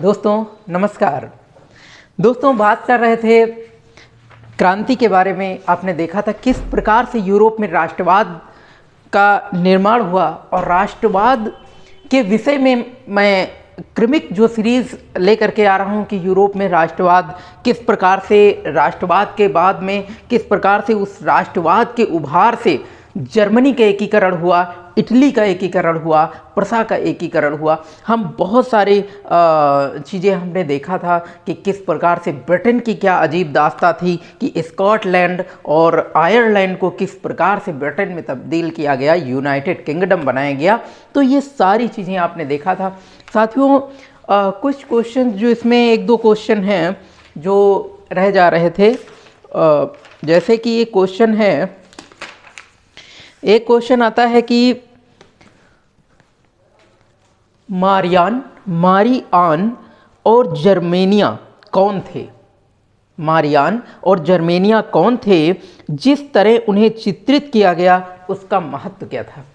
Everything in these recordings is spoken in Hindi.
दोस्तों नमस्कार। दोस्तों बात कर रहे थे क्रांति के बारे में। आपने देखा था किस प्रकार से यूरोप में राष्ट्रवाद का निर्माण हुआ, और राष्ट्रवाद के विषय में मैं क्रमिक जो सीरीज़ लेकर के आ रहा हूं कि यूरोप में राष्ट्रवाद किस प्रकार से, राष्ट्रवाद के बाद में किस प्रकार से उस राष्ट्रवाद के उभार से जर्मनी का एकीकरण हुआ, इटली का एकीकरण हुआ, प्रसा का एकीकरण हुआ। हम बहुत सारी चीज़ें हमने देखा था कि किस प्रकार से ब्रिटेन की क्या अजीब दास्तां थी कि स्कॉटलैंड और आयरलैंड को किस प्रकार से ब्रिटेन में तब्दील किया गया, यूनाइटेड किंगडम बनाया गया। तो ये सारी चीज़ें आपने देखा था साथियों। कुछ क्वेश्चन जो इसमें एक दो क्वेश्चन हैं जो रह जा रहे थे, जैसे कि ये क्वेश्चन है, एक क्वेश्चन आता है कि मारियान और जर्मेनिया कौन थे। मारियान और जर्मेनिया कौन थे, जिस तरह उन्हें चित्रित किया गया उसका महत्व क्या था।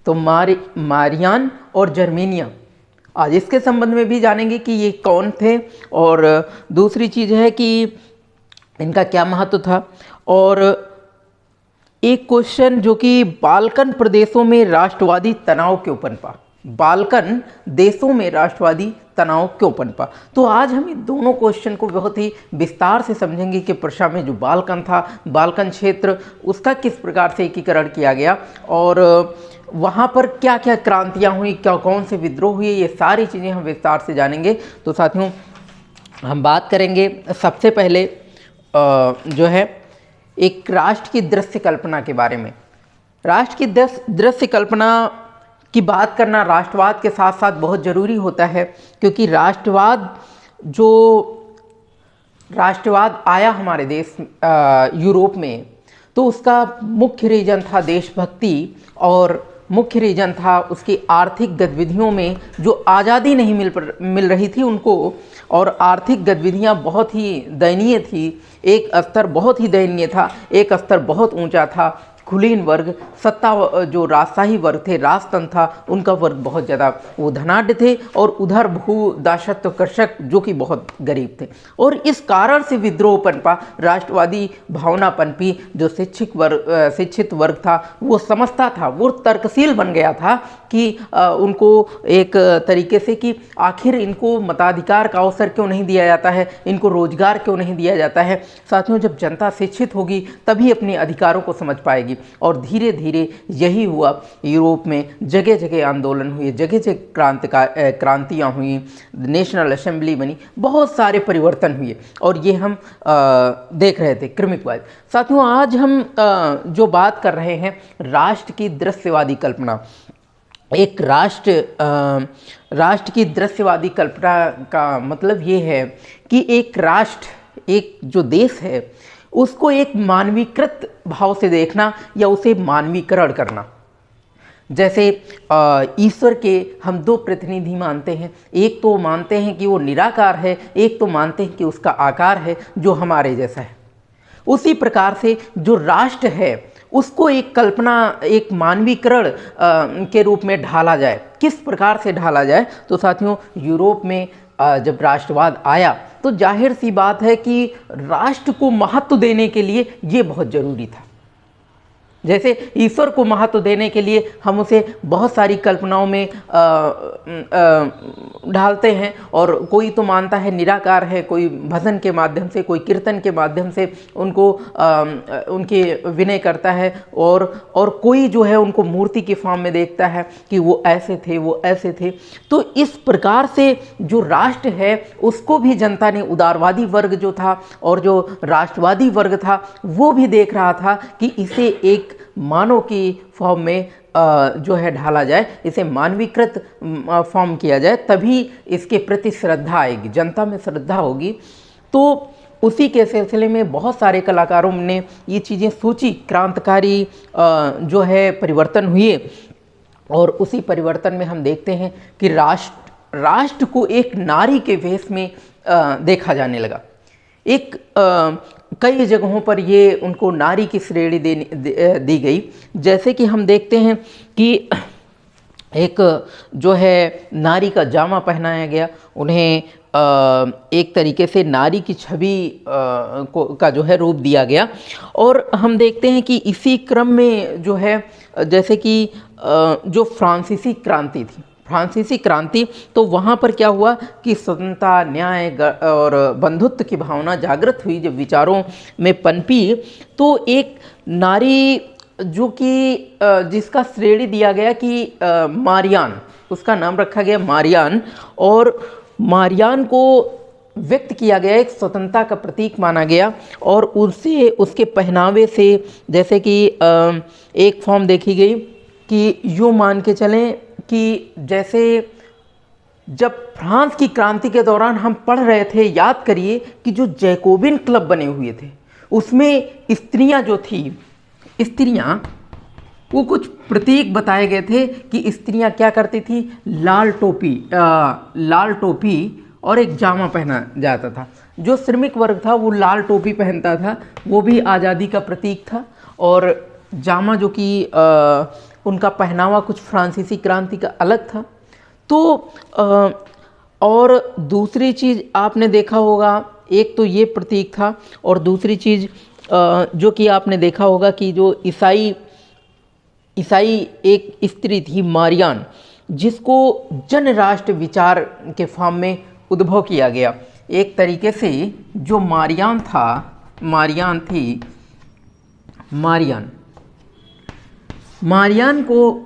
तो मारियान और जर्मेनिया, आज इसके संबंध में भी जानेंगे कि ये कौन थे, और दूसरी चीज़ है कि इनका क्या महत्व था। और एक क्वेश्चन जो कि बाल्कन प्रदेशों में राष्ट्रवादी तनाव क्यों पनपा, बाल्कन देशों में राष्ट्रवादी तनाव क्यों पनपा। तो आज हम इन दोनों क्वेश्चन को बहुत ही विस्तार से समझेंगे कि प्रशा में जो बाल्कन था, बाल्कन क्षेत्र, उसका किस प्रकार से एकीकरण किया गया और वहाँ पर क्या क्या क्रांतियाँ हुई, क्या कौन से विद्रोह हुए, ये सारी चीज़ें हम विस्तार से जानेंगे। तो साथियों हम बात करेंगे सबसे पहले जो है एक राष्ट्र की दृश्य कल्पना के बारे में। राष्ट्र की दृश्य कल्पना की बात करना राष्ट्रवाद के साथ साथ बहुत ज़रूरी होता है, क्योंकि राष्ट्रवाद आया हमारे देश यूरोप में, तो उसका मुख्य रीजन था देशभक्ति, और मुख्य रीजन था उसकी आर्थिक गतिविधियों में जो आज़ादी नहीं मिल रही थी उनको, और आर्थिक गतिविधियां बहुत ही दयनीय थी। एक स्तर बहुत ही दयनीय था, एक स्तर बहुत ऊंचा था। कुलीन वर्ग, सत्ता जो राजशाही वर्ग थे, राजतंत्र था, उनका वर्ग बहुत ज़्यादा वो धनाढ़ थे, और उधर भू दासत्व कृषक जो कि बहुत गरीब थे। और इस कारण से विद्रोह पनपा, राष्ट्रवादी भावना पनपी। जो शिक्षित वर्ग था वो समझता था, वो तर्कशील बन गया था कि उनको एक तरीके से कि आखिर इनको मताधिकार का अवसर क्यों नहीं दिया जाता है, इनको रोजगार क्यों नहीं दिया जाता है। साथियों जब जनता शिक्षित होगी तभी अपने अधिकारों को समझ पाएगी, और धीरे धीरे यही हुआ। यूरोप में जगह जगह आंदोलन हुए, जगह जगह क्रांतियाँ हुई, नेशनल असेंबली बनी, बहुत सारे परिवर्तन हुए, और ये हम देख रहे थे क्रमिक वाइज। साथियों आज हम जो बात कर रहे हैं राष्ट्र की दृश्यवादी कल्पना। एक राष्ट्र की दृश्यवादी कल्पना का मतलब ये है कि एक राष्ट्र, एक जो देश है, उसको एक मानवीकृत भाव से देखना या उसे मानवीकरण करना। जैसे ईश्वर के हम दो प्रतिनिधि मानते हैं, एक तो मानते हैं कि वो निराकार है, एक तो मानते हैं कि उसका आकार है जो हमारे जैसा है। उसी प्रकार से जो राष्ट्र है उसको एक कल्पना, एक मानवीकरण के रूप में ढाला जाए। किस प्रकार से ढाला जाए, तो साथियों यूरोप में जब राष्ट्रवाद आया तो जाहिर सी बात है कि राष्ट्र को महत्व देने के लिए ये बहुत ज़रूरी था। जैसे ईश्वर को महत्व देने के लिए हम उसे बहुत सारी कल्पनाओं में ढालते हैं, और कोई तो मानता है निराकार है, कोई भजन के माध्यम से, कोई कीर्तन के माध्यम से उनको उनके विनय करता है, और कोई जो है उनको मूर्ति की फॉर्म में देखता है कि वो ऐसे थे, वो ऐसे थे। तो इस प्रकार से जो राष्ट्र है उसको भी जनता ने, उदारवादी वर्ग जो था और जो राष्ट्रवादी वर्ग था, वो भी देख रहा था कि इसे एक मानव की फॉर्म में जो है ढाला जाए, इसे मानवीकृत फॉर्म किया जाए, तभी इसके प्रति श्रद्धा आएगी, जनता में श्रद्धा होगी। तो उसी के सिलसिले में बहुत सारे कलाकारों ने ये चीज़ें सोची, क्रांतिकारी जो है परिवर्तन हुए, और उसी परिवर्तन में हम देखते हैं कि राष्ट्र को एक नारी के वेश में देखा जाने लगा। एक कई जगहों पर ये उनको नारी की श्रेणी दी गई। जैसे कि हम देखते हैं कि एक जो है नारी का जामा पहनाया गया, उन्हें एक तरीके से नारी की छवि का जो है रूप दिया गया। और हम देखते हैं कि इसी क्रम में जो है जैसे कि जो फ्रांसीसी क्रांति थी, फ्रांसीसी क्रांति, तो वहाँ पर क्या हुआ कि स्वतंत्रता, न्याय और बंधुत्व की भावना जागृत हुई। जब विचारों में पनपी तो एक नारी जो कि जिसका श्रेणी दिया गया कि मारियान, उसका नाम रखा गया मारियान, और मारियान को व्यक्त किया गया, एक स्वतंत्रता का प्रतीक माना गया। और उससे, उसके पहनावे से, जैसे कि एक फॉर्म देखी गई कि यूँ मान के चलें कि जैसे जब फ्रांस की क्रांति के दौरान हम पढ़ रहे थे, याद करिए कि जो जैकोबिन क्लब बने हुए थे उसमें स्त्रियां जो थी, स्त्रियां, वो कुछ प्रतीक बताए गए थे कि स्त्रियां क्या करती थी, लाल टोपी और एक जामा पहना जाता था। जो श्रमिक वर्ग था वो लाल टोपी पहनता था, वो भी आज़ादी का प्रतीक था। और जामा जो कि उनका पहनावा कुछ फ्रांसीसी क्रांति का अलग था। तो और दूसरी चीज़ आपने देखा होगा, एक तो ये प्रतीक था, और दूसरी चीज़ जो कि आपने देखा होगा कि जो ईसाई एक स्त्री थी मारियान, जिसको जन राष्ट्र विचार के फॉर्म में उद्भव किया गया। एक तरीके से जो मारियान को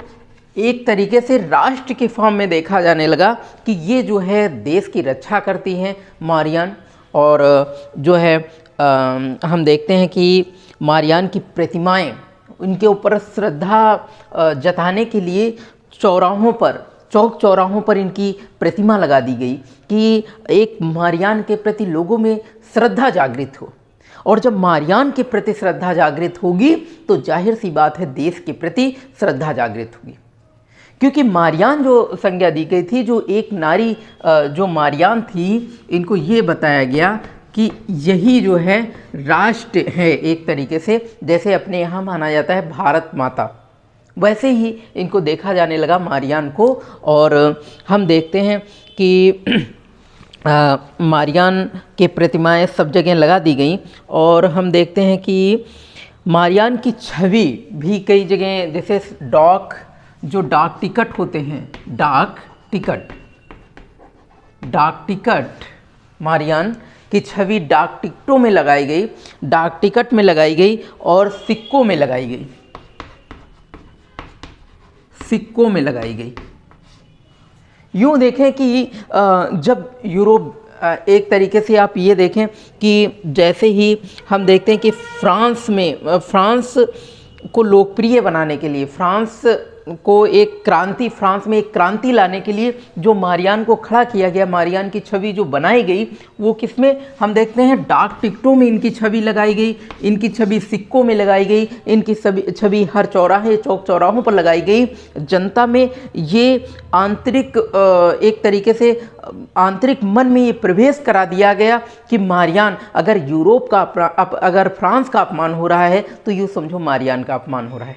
एक तरीके से राष्ट्र के फॉर्म में देखा जाने लगा कि ये जो है देश की रक्षा करती हैं मारियान। और जो है हम देखते हैं कि मारियान की प्रतिमाएं, उनके ऊपर श्रद्धा जताने के लिए चौक चौराहों पर इनकी प्रतिमा लगा दी गई कि एक मारियान के प्रति लोगों में श्रद्धा जागृत हो। और जब मारियान के प्रति श्रद्धा जागृत होगी तो जाहिर सी बात है देश के प्रति श्रद्धा जागृत होगी। क्योंकि मारियान जो संज्ञा दी गई थी, जो एक नारी जो मारियान थी, इनको ये बताया गया कि यही जो है राष्ट्र है। एक तरीके से जैसे अपने यहाँ माना जाता है भारत माता, वैसे ही इनको देखा जाने लगा मारियान को। और हम देखते हैं कि मारियान के प्रतिमाएं सब जगह लगा दी गई। और हम देखते हैं कि मारियान की छवि भी कई जगह, जैसे डाक टिकट होते हैं, डाक टिकट मारियान की छवि डाक टिकटों में लगाई गई, डाक टिकट में लगाई गई और सिक्कों में लगाई गई। यूँ देखें कि जब यूरोप, एक तरीके से आप ये देखें कि जैसे ही हम देखते हैं कि फ्रांस को लोकप्रिय बनाने के लिए, फ्रांस में एक क्रांति लाने के लिए जो मारियान को खड़ा किया गया, मारियान की छवि जो बनाई गई, वो किसमें हम देखते हैं, डाक टिकटों में इनकी छवि लगाई गई, इनकी छवि सिक्कों में लगाई गई, इनकी छवि हर चौक चौराहों पर लगाई गई। जनता में ये आंतरिक, एक तरीके से आंतरिक मन में ये प्रवेश करा दिया गया कि मारियान, अगर फ्रांस का अपमान हो रहा है तो यूँ समझो मारियान का अपमान हो रहा है।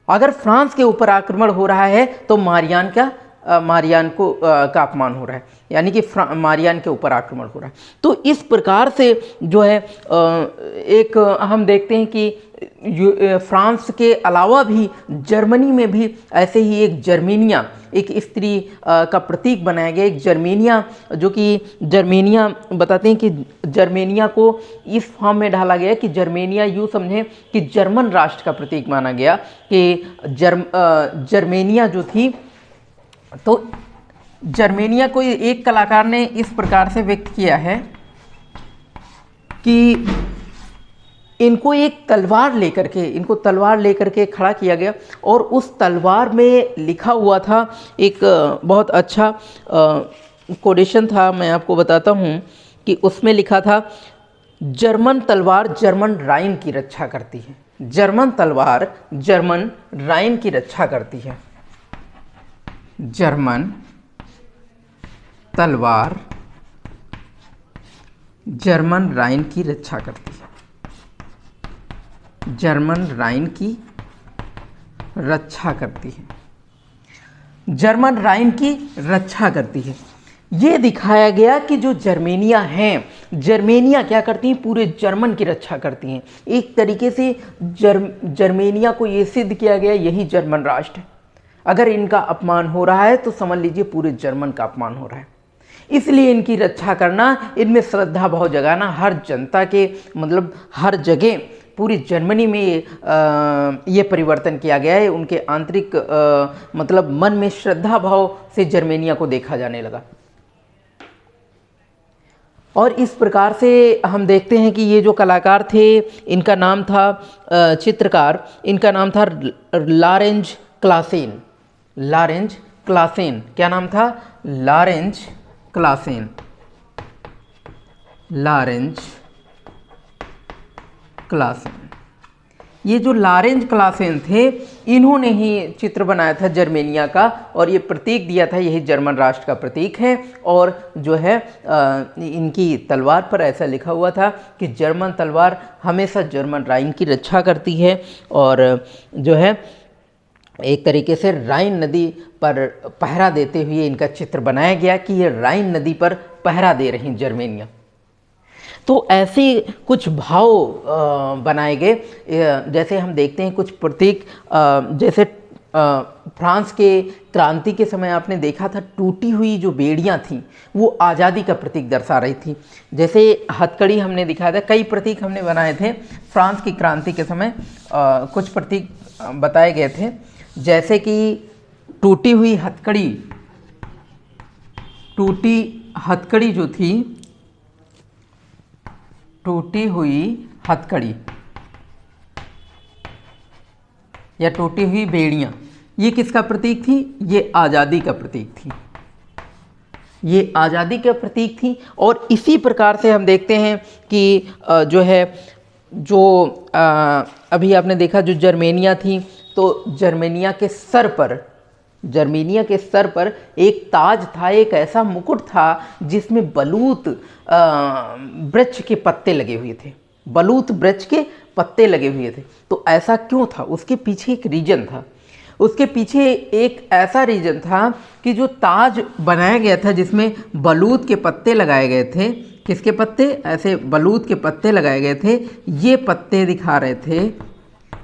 अगर फ्रांस के ऊपर आक्रमण हो रहा है तो मारियान का अपमान हो रहा है, यानी कि मारियान के ऊपर आक्रमण हो रहा है। तो इस प्रकार से जो है एक हम देखते हैं कि फ्रांस के अलावा भी जर्मनी में भी ऐसे ही एक जर्मेनिया, एक स्त्री का प्रतीक बनाया गया, एक जर्मेनिया, जो कि जर्मेनिया बताते हैं कि जर्मेनिया को इस फॉर्म में ढाला गया कि जर्मेनिया यूँ समझें कि जर्मन राष्ट्र का प्रतीक माना गया कि जर्मेनिया जो थी, तो जर्मेनिया को एक कलाकार ने इस प्रकार से व्यक्त किया है कि इनको तलवार लेकर के खड़ा किया गया। और उस तलवार में लिखा हुआ था, एक बहुत अच्छा कोटेशन था, मैं आपको बताता हूँ कि उसमें लिखा था, जर्मन तलवार जर्मन राइन की रक्षा करती है। जर्मन तलवार जर्मन राइन की रक्षा करती है। जर्मन तलवार जर्मन राइन की रक्षा करती है। जर्मन राइन की रक्षा करती है। जर्मन राइन की रक्षा करती है। ये दिखाया गया कि जो जर्मेनिया हैं, जर्मेनिया क्या करती हैं, पूरे जर्मन की रक्षा करती हैं। एक तरीके से जर्मेनिया को ये सिद्ध किया गया यही जर्मन राष्ट्र है। अगर इनका अपमान हो रहा है तो समझ लीजिए पूरे जर्मन का अपमान हो रहा है। इसलिए इनकी रक्षा करना, इनमें श्रद्धा भाव जगाना, हर जनता के मतलब हर जगह पूरी जर्मनी में ये परिवर्तन किया गया है। उनके आंतरिक मतलब मन में श्रद्धा भाव से जर्मेनिया को देखा जाने लगा। और इस प्रकार से हम देखते हैं कि ये जो कलाकार थे, इनका नाम था चित्रकार, इनका नाम था लॉरेंज क्लासेन। लॉरेंज क्लासेन, क्या नाम था? Lorentz Klaasen. लॉरेंज क्लासेन, ये जो लॉरेंज क्लासेन थे, इन्होंने ही चित्र बनाया था जर्मेनिया का, और ये प्रतीक दिया था, यही जर्मन राष्ट्र का प्रतीक है। और जो है इनकी तलवार पर ऐसा लिखा हुआ था कि जर्मन तलवार हमेशा जर्मन राइन की रक्षा करती है। और जो है एक तरीके से राइन नदी पर पहरा देते हुए इनका चित्र बनाया गया कि ये राइन नदी पर पहरा दे रही जर्मेनिया। तो ऐसे कुछ भाव बनाए गए। जैसे हम देखते हैं कुछ प्रतीक, जैसे फ्रांस के क्रांति के समय आपने देखा था टूटी हुई जो बेड़ियां थीं वो आज़ादी का प्रतीक दर्शा रही थी। जैसे हथकड़ी हमने दिखाया था, कई प्रतीक हमने बनाए थे फ्रांस की क्रांति के समय। कुछ प्रतीक बताए गए थे, जैसे कि टूटी हुई हथकड़ी, टूटी हथकड़ी जो थी, टूटी हुई हथकड़ी या टूटी हुई बेड़ियां, ये किसका प्रतीक थी? ये आज़ादी का प्रतीक थी, ये आज़ादी का प्रतीक थी। और इसी प्रकार से हम देखते हैं कि जो है जो अभी आपने देखा जो जर्मेनिया थी, तो जर्मेनिया के सर पर, जर्मेनिया के सर पर एक ताज था, एक ऐसा मुकुट था जिसमें बलूत वृक्ष के पत्ते लगे हुए थे, बलूत वृक्ष के पत्ते लगे हुए थे। तो ऐसा क्यों था? उसके पीछे एक रीजन था, उसके पीछे एक ऐसा रीजन था कि जो ताज बनाया गया था जिसमें बलूत के पत्ते लगाए गए थे, किसके पत्ते? ऐसे बलूत के पत्ते लगाए गए थे। ये पत्ते दिखा रहे थे,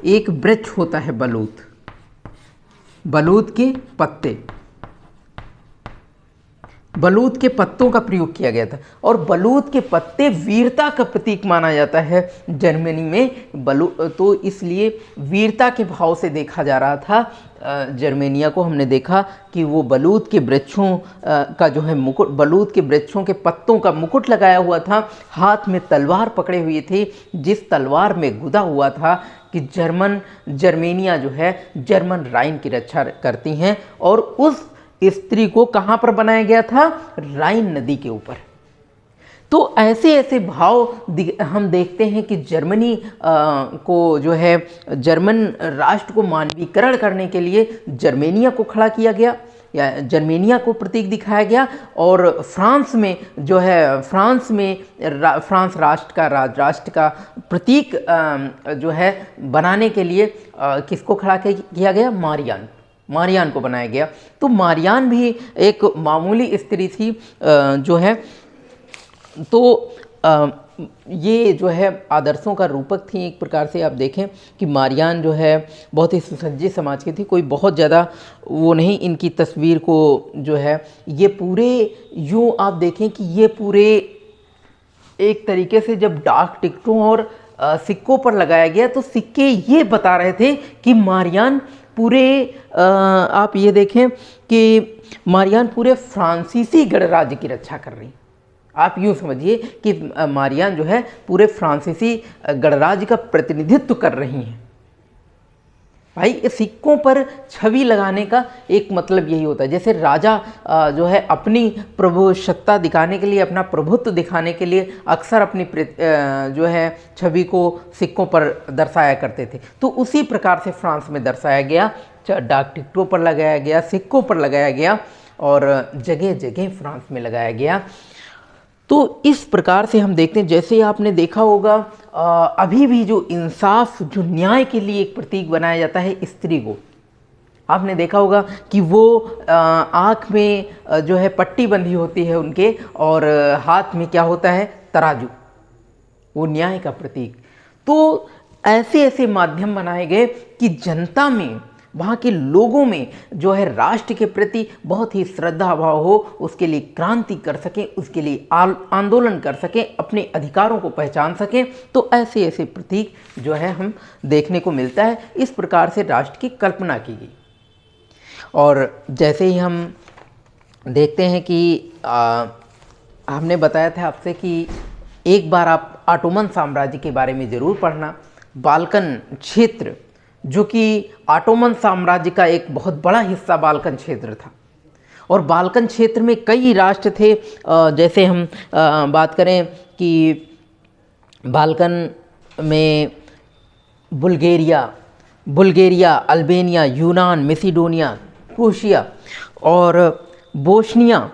एक वृक्ष होता है बलूत, बलूत के पत्ते, बलूत के पत्तों का प्रयोग किया गया था। और बलूत के पत्ते वीरता का प्रतीक माना जाता है जर्मनी में। तो इसलिए वीरता के भाव से देखा जा रहा था जर्मेनिया को। हमने देखा कि वो बलूत के वृक्षों का जो है मुकुट, बलूत के वृक्षों के पत्तों का मुकुट लगाया हुआ था, हाथ में तलवार पकड़े हुए थे, जिस तलवार में गुदा हुआ था कि जर्मेनिया जो है जर्मन राइन की रक्षा करती हैं। और उस स्त्री को कहाँ पर बनाया गया था? राइन नदी के ऊपर। तो ऐसे ऐसे भाव हम देखते हैं कि जर्मनी को जो है जर्मन राष्ट्र को मानवीकरण करने के लिए जर्मेनिया को खड़ा किया गया या जर्मेनिया को प्रतीक दिखाया गया। और फ्रांस में जो है फ्रांस राष्ट्र का राष्ट्र का प्रतीक जो है बनाने के लिए किसको खड़ा किया गया? मारियान को बनाया गया। तो मारियान भी एक मामूली स्त्री थी जो है, तो ये जो है आदर्शों का रूपक थी। एक प्रकार से आप देखें कि मारियान जो है बहुत ही सुसज्जित समाज की थी, कोई बहुत ज़्यादा वो नहीं। इनकी तस्वीर को जो है ये पूरे यूँ आप देखें कि ये पूरे एक तरीके से जब डाक टिकटों और सिक्कों पर लगाया गया तो सिक्के ये बता रहे थे कि मारियान पूरे आप ये देखें कि मारियान पूरे फ्रांसीसी गणराज्य की रक्षा कर रही। आप यूँ समझिए कि मारियान जो है पूरे फ्रांसीसी गणराज्य का प्रतिनिधित्व कर रही हैं। भाई सिक्कों पर छवि लगाने का एक मतलब यही होता है। जैसे राजा जो है अपनी प्रभुसत्ता दिखाने के लिए, अपना प्रभुत्व दिखाने के लिए अक्सर अपनी जो है छवि को सिक्कों पर दर्शाया करते थे। तो उसी प्रकार से फ्रांस में दर्शाया गया, डाक टिकटों पर लगाया गया, सिक्कों पर लगाया गया और जगह जगह फ्रांस में लगाया गया। तो इस प्रकार से हम देखते हैं, जैसे आपने देखा होगा अभी भी जो इंसाफ, जो न्याय के लिए एक प्रतीक बनाया जाता है स्त्री को। आपने देखा होगा कि वो आँख में जो है पट्टी बंधी होती है उनके, और हाथ में क्या होता है, तराजू, वो न्याय का प्रतीक। तो ऐसे ऐसे माध्यम बनाए गए कि जनता में, वहाँ के लोगों में जो है राष्ट्र के प्रति बहुत ही श्रद्धा भाव हो, उसके लिए क्रांति कर सकें, उसके लिए आंदोलन कर सकें, अपने अधिकारों को पहचान सकें। तो ऐसे ऐसे प्रतीक जो है हम देखने को मिलता है। इस प्रकार से राष्ट्र की कल्पना की गई। और जैसे ही हम देखते हैं कि हमने बताया था आपसे कि एक बार आप ऑटोमन साम्राज्य के बारे में ज़रूर पढ़ना। बाल्कन क्षेत्र, जो कि ऑटोमन साम्राज्य का एक बहुत बड़ा हिस्सा बाल्कन क्षेत्र था, और बाल्कन क्षेत्र में कई राष्ट्र थे। जैसे हम बात करें कि बाल्कन में बुल्गारिया, अल्बानिया, यूनान, मैसेडोनिया, क्रोएशिया और बोस्निया,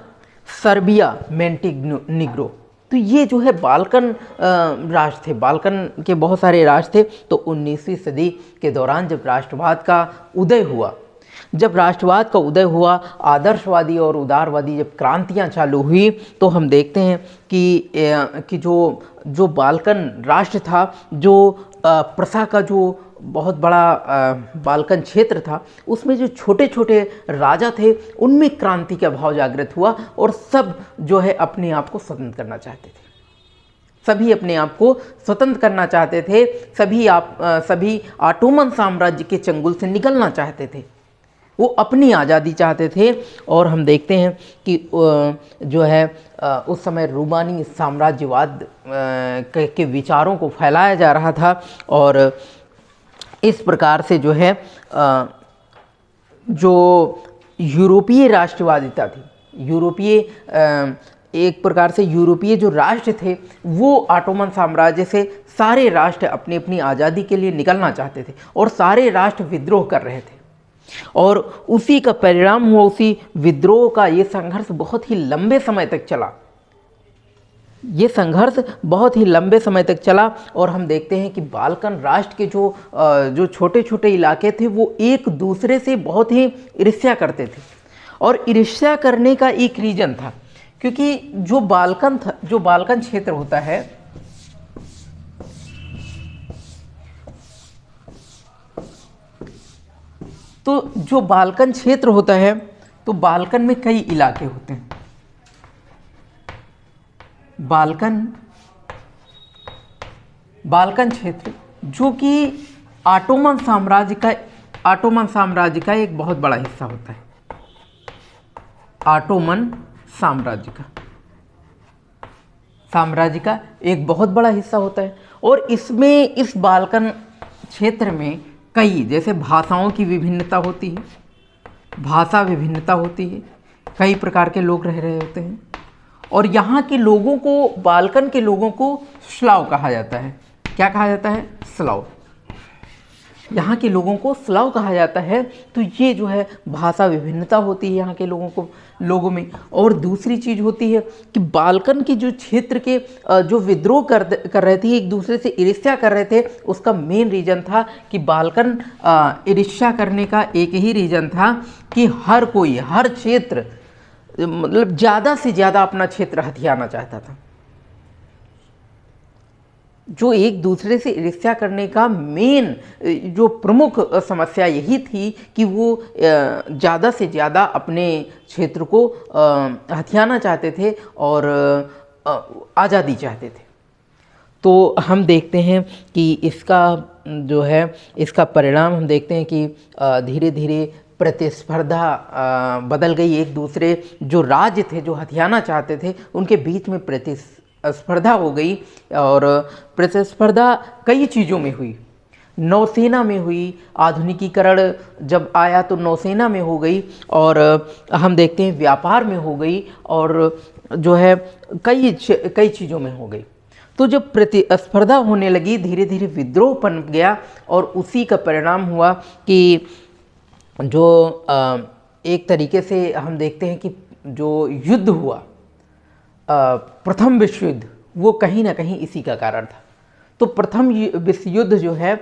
सर्बिया, मोंटेनीग्रो, तो ये जो है बाल्कन राष्ट्र थे। बाल्कन के बहुत सारे राष्ट्र थे। तो 19वीं सदी के दौरान जब राष्ट्रवाद का उदय हुआ, आदर्शवादी और उदारवादी जब क्रांतियां चालू हुई, तो हम देखते हैं कि जो बाल्कन राष्ट्र था, जो प्रसा का जो बहुत बड़ा बाल्कन क्षेत्र था, उसमें जो छोटे छोटे राजा थे, उनमें क्रांति का भाव जागृत हुआ, और सब जो है अपने आप को स्वतंत्र करना चाहते थे। सभी अपने आप को स्वतंत्र करना चाहते थे। सभी ऑटोमन साम्राज्य के चंगुल से निकलना चाहते थे। वो अपनी आज़ादी चाहते थे। और हम देखते हैं कि जो है उस समय रूमानी साम्राज्यवाद के विचारों को फैलाया जा रहा था, और इस प्रकार से जो है जो यूरोपीय राष्ट्रवादिता थी, एक प्रकार से यूरोपीय जो राष्ट्र थे, वो ऑटोमन साम्राज्य से सारे राष्ट्र अपनी अपनी आज़ादी के लिए निकलना चाहते थे, और सारे राष्ट्र विद्रोह कर रहे थे। और उसी का परिणाम हुआ, उसी विद्रोह का ये संघर्ष बहुत ही लंबे समय तक चला। और हम देखते हैं कि बाल्कन राष्ट्र के जो छोटे छोटे इलाके थे, वो एक दूसरे से बहुत ही ईर्ष्या करते थे। और ईर्ष्या करने का एक रीजन था, क्योंकि जो बाल्कन क्षेत्र होता है, तो जो बाल्कन क्षेत्र होता है, तो बाल्कन में कई इलाके होते हैं। बाल्कन क्षेत्र जो कि ऑटोमन साम्राज्य का एक बहुत बड़ा हिस्सा होता है। ऑटोमन साम्राज्य का एक बहुत बड़ा हिस्सा होता है। और इस बाल्कन क्षेत्र में कई, जैसे भाषा विभिन्नता होती है, कई प्रकार के लोग रह रहे होते हैं। और यहाँ के लोगों को, बाल्कन के लोगों को स्लाव कहा जाता है। क्या कहा जाता है? स्लाव। यहाँ के लोगों को स्लाव कहा जाता है। तो ये जो है भाषा विभिन्नता होती है यहाँ के लोगों में। और दूसरी चीज़ होती है कि बाल्कन के जो क्षेत्र के जो विद्रोह कर रहे थे, एक दूसरे से ईर्ष्या कर रहे थे, उसका मेन रीज़न था कि बाल्कन ईर्ष्या करने का एक ही रीज़न था कि हर क्षेत्र, मतलब ज़्यादा से ज़्यादा अपना क्षेत्र हथियाना चाहता था। जो एक दूसरे से ईर्ष्या करने का मेन जो प्रमुख समस्या यही थी कि वो ज़्यादा से ज़्यादा अपने क्षेत्र को हथियाना चाहते थे और आज़ादी चाहते थे। तो हम देखते हैं कि इसका परिणाम हम देखते हैं कि धीरे धीरे प्रतिस्पर्धा बदल गई। एक दूसरे जो राज्य थे, जो हथियाना चाहते थे, उनके बीच में प्रतिस्पर्धा हो गई। और प्रतिस्पर्धा कई चीज़ों में हुई। नौसेना में हुई, आधुनिकीकरण जब आया तो नौसेना में हो गई, और हम देखते हैं व्यापार में हो गई, और जो है कई चीज़ों में हो गई। तो जब प्रतिस्पर्धा होने लगी, धीरे धीरे विद्रोह पनप गया। और उसी का परिणाम हुआ कि जो एक तरीके से हम देखते हैं कि जो युद्ध हुआ, प्रथम विश्व युद्ध, वो कहीं ना कहीं इसी का कारण था। तो प्रथम विश्व युद्ध जो है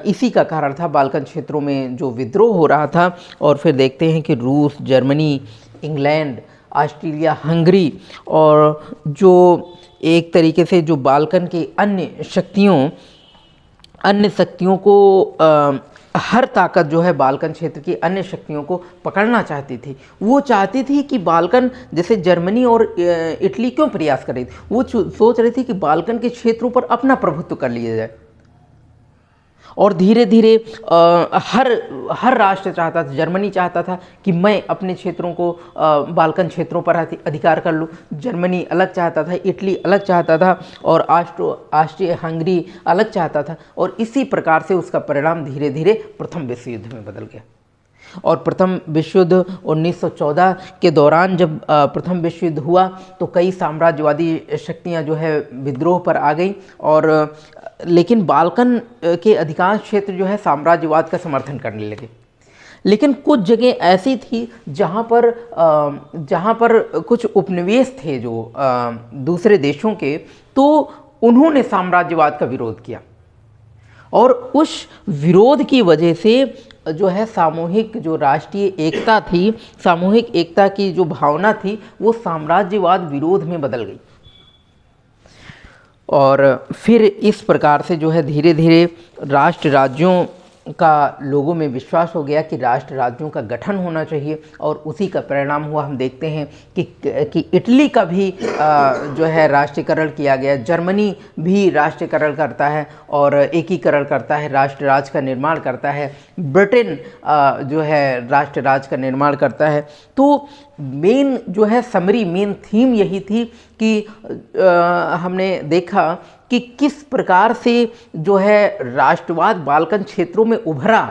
इसी का कारण था, बाल्कन क्षेत्रों में जो विद्रोह हो रहा था। और फिर देखते हैं कि रूस, जर्मनी, इंग्लैंड, ऑस्ट्रेलिया, हंगरी और जो एक तरीके से जो बाल्कन के अन्य शक्तियों को हर ताकत जो है बाल्कन क्षेत्र की अन्य शक्तियों को पकड़ना चाहती थी। वो चाहती थी कि बाल्कन, जैसे जर्मनी और इटली क्यों प्रयास कर रही थी, वो सोच रही थी कि बाल्कन के क्षेत्रों पर अपना प्रभुत्व कर लिया जाए। और धीरे धीरे हर राष्ट्र चाहता था, जर्मनी चाहता था कि मैं अपने क्षेत्रों को बाल्कन क्षेत्रों पर अधिकार कर लूँ। जर्मनी अलग चाहता था, इटली अलग चाहता था और ऑस्ट्रिया हंगरी अलग चाहता था। और इसी प्रकार से उसका परिणाम धीरे धीरे प्रथम विश्व युद्ध में बदल गया। और प्रथम विश्व युद्ध 1914 के दौरान जब प्रथम विश्व युद्ध हुआ तो कई साम्राज्यवादी शक्तियां जो है विद्रोह पर आ गई। और लेकिन बाल्कन के अधिकांश क्षेत्र जो है साम्राज्यवाद का समर्थन करने लगे। लेकिन कुछ जगह ऐसी थी जहाँ पर कुछ उपनिवेश थे जो दूसरे देशों के, तो उन्होंने साम्राज्यवाद का विरोध किया। और उस विरोध की वजह से जो है सामूहिक जो राष्ट्रीय एकता थी, सामूहिक एकता की जो भावना थी, वो साम्राज्यवाद विरोध में बदल गई। और फिर इस प्रकार से जो है धीरे धीरे राष्ट्र राज्यों का लोगों में विश्वास हो गया कि राष्ट्र राज्यों का गठन होना चाहिए। और उसी का परिणाम हुआ। हम देखते हैं कि इटली का भी जो है राष्ट्रीयकरण किया गया, जर्मनी भी राष्ट्रीयकरण करता है और एकीकरण करता है, राष्ट्र राज्य का निर्माण करता है, ब्रिटेन जो है राष्ट्र राज्य का निर्माण करता है। तो मेन जो है मेन थीम यही थी कि हमने देखा कि किस प्रकार से जो है राष्ट्रवाद बाल्कन क्षेत्रों में उभरा।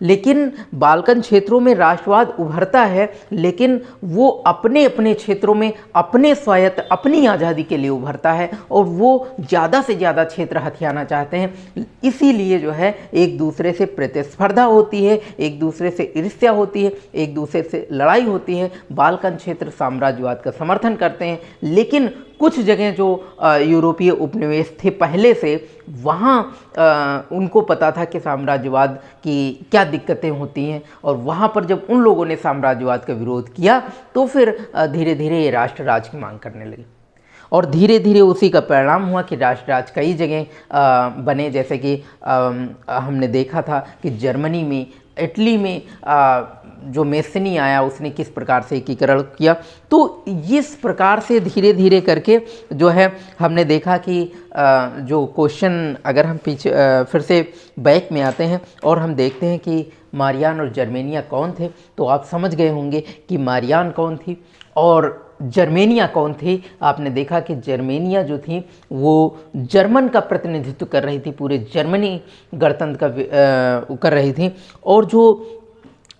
लेकिन बाल्कन क्षेत्रों में राष्ट्रवाद उभरता है, लेकिन वो अपने अपने क्षेत्रों में अपने स्वायत्त, अपनी आज़ादी के लिए उभरता है और वो ज़्यादा से ज़्यादा क्षेत्र हथियाना चाहते हैं। इसीलिए जो है एक दूसरे से प्रतिस्पर्धा होती है, एक दूसरे से ईर्ष्या होती है, एक दूसरे से लड़ाई होती है। बाल्कन क्षेत्र साम्राज्यवाद का समर्थन करते हैं, लेकिन कुछ जगह जो यूरोपीय उपनिवेश थे पहले से, वहाँ उनको पता था कि साम्राज्यवाद की क्या दिक्कतें होती हैं। और वहाँ पर जब उन लोगों ने साम्राज्यवाद का विरोध किया तो फिर धीरे धीरे ये राष्ट्र राज्य की मांग करने लगे। और धीरे धीरे उसी का परिणाम हुआ कि राष्ट्र राज्य कई जगह बने। जैसे कि हमने देखा था कि जर्मनी में, इटली में जो मेसनी आया उसने किस प्रकार से एकीकरण किया। तो इस प्रकार से धीरे धीरे करके जो है हमने देखा कि जो क्वेश्चन, अगर हम पीछे फिर से बैक में आते हैं और हम देखते हैं कि मारियान और जर्मेनिया कौन थे, तो आप समझ गए होंगे कि मारियान कौन थी और जर्मेनिया कौन थी। आपने देखा कि जर्मेनिया जो थी वो जर्मन का प्रतिनिधित्व कर रही थी, पूरे जर्मनी गणतंत्र का कर रही थी। और जो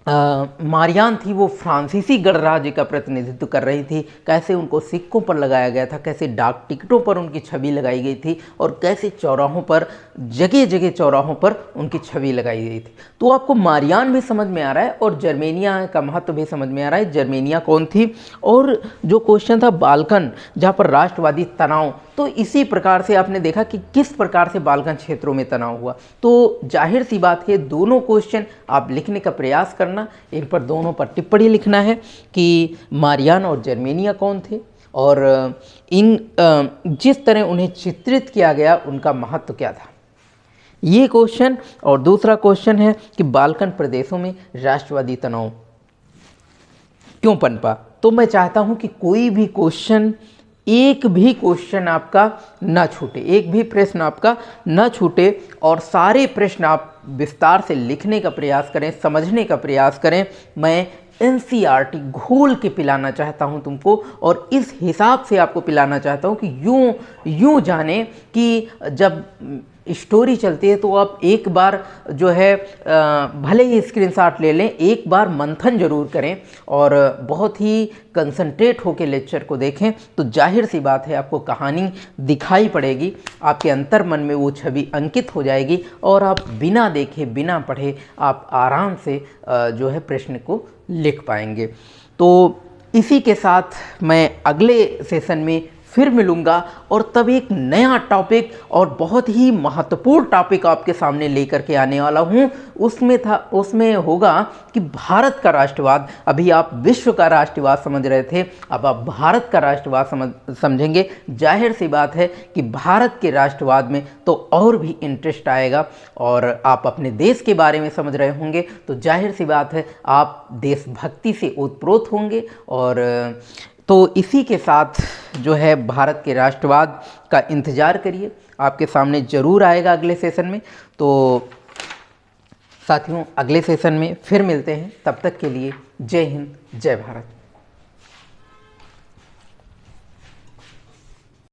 मारियान थी वो फ्रांसीसी गणराज्य का प्रतिनिधित्व कर रही थी। कैसे उनको सिक्कों पर लगाया गया था, कैसे डाक टिकटों पर उनकी छवि लगाई गई थी और कैसे चौराहों पर, जगह जगह चौराहों पर उनकी छवि लगाई गई थी। तो आपको मारियान भी समझ में आ रहा है और जर्मेनिया का महत्व भी समझ में आ रहा है, जर्मेनिया कौन थी। और जो क्वेश्चन था बाल्कन, जहाँ पर राष्ट्रवादी तनाव, तो इसी प्रकार से आपने देखा कि किस प्रकार से बाल्कन क्षेत्रों में तनाव हुआ। तो जाहिर सी बात है दोनों क्वेश्चन आप लिखने का प्रयास करना, इन पर दोनों पर टिप्पणी लिखना है कि मारियान और जर्मेनिया कौन थे और इन जिस तरह उन्हें चित्रित किया गया उनका महत्व क्या था, ये क्वेश्चन। और दूसरा क्वेश्चन है कि बाल्कन प्रदेशों में राष्ट्रवादी तनाव क्यों पनपा। तो मैं चाहता हूं कि कोई भी क्वेश्चन, एक भी क्वेश्चन आपका ना छूटे, एक भी प्रश्न आपका ना छूटे और सारे प्रश्न आप विस्तार से लिखने का प्रयास करें, समझने का प्रयास करें। मैं एनसीईआरटी घोल के पिलाना चाहता हूं तुमको और इस हिसाब से आपको पिलाना चाहता हूं कि यूं जाने कि जब स्टोरी चलती है तो आप एक बार जो है भले ही स्क्रीनशॉट ले लें, एक बार मंथन जरूर करें और बहुत ही कंसंट्रेट होकर लेक्चर को देखें। तो जाहिर सी बात है आपको कहानी दिखाई पड़ेगी, आपके अंतर मन में वो छवि अंकित हो जाएगी और आप बिना देखे, बिना पढ़े आप आराम से जो है प्रश्न को लिख पाएंगे। तो इसी के साथ मैं अगले सेशन में फिर मिलूँगा और तब एक नया टॉपिक और बहुत ही महत्वपूर्ण टॉपिक आपके सामने लेकर के आने वाला हूँ। उसमें होगा कि भारत का राष्ट्रवाद, अभी आप विश्व का राष्ट्रवाद समझ रहे थे, अब आप भारत का राष्ट्रवाद समझेंगे। जाहिर सी बात है कि भारत के राष्ट्रवाद में तो और भी इंटरेस्ट आएगा, और आप अपने देश के बारे में समझ रहे होंगे तो जाहिर सी बात है आप देशभक्ति से ओतप्रोत होंगे। और तो इसी के साथ जो है भारत के राष्ट्रवाद का इंतज़ार करिए, आपके सामने ज़रूर आएगा अगले सेशन में। तो साथियों, अगले सेशन में फिर मिलते हैं, तब तक के लिए जय हिंद, जय भारत।